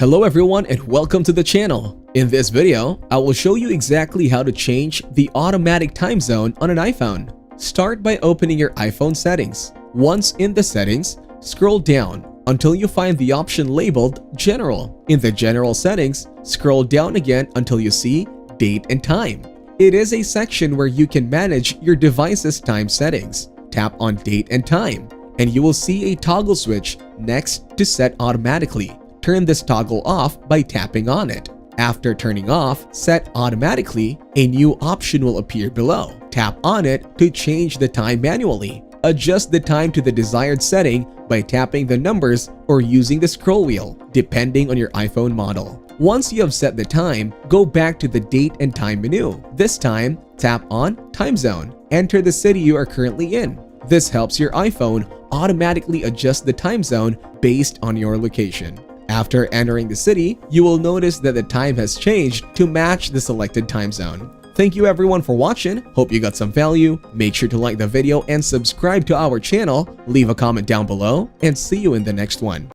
Hello everyone and welcome to the channel. In this video, I will show you exactly how to change the automatic time zone on an iPhone. Start by opening your iPhone settings. Once in the settings, scroll down until you find the option labeled General. In the General settings, scroll down again until you see Date and Time. It is a section where you can manage your device's time settings. Tap on Date and Time, and you will see a toggle switch next to Set Automatically. Turn this toggle off by tapping on it. After turning off Set Automatically, a new option will appear below. Tap on it to change the time manually. Adjust the time to the desired setting by tapping the numbers or using the scroll wheel, depending on your iPhone model. Once you have set the time, go back to the Date and Time menu. This time, tap on Time Zone. Enter the city you are currently in. This helps your iPhone automatically adjust the time zone based on your location. After entering the city, you will notice that the time has changed to match the selected time zone. Thank you everyone for watching. Hope you got some value. Make sure to like the video and subscribe to our channel. Leave a comment down below and see you in the next one.